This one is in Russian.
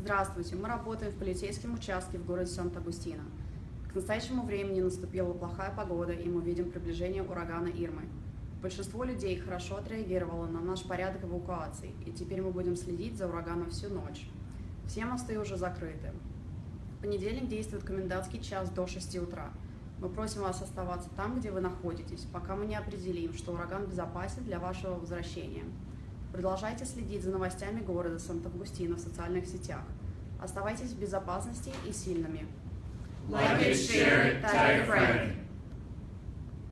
Здравствуйте, мы работаем в полицейском участке в городе Сант-Агустино. К настоящему времени наступила плохая погода, и мы видим приближение урагана Ирмы. Большинство людей хорошо отреагировало на наш порядок эвакуации, и теперь мы будем следить за ураганом всю ночь. Все мосты уже закрыты. В понедельник действует комендантский час до 6 утра. Мы просим вас оставаться там, где вы находитесь, пока мы не определим, что ураган безопасен для вашего возвращения. Продолжайте следить за новостями города Сант-Агустино в социальных сетях. Оставайтесь в безопасности и сильными. Like it, share it, tell your friend.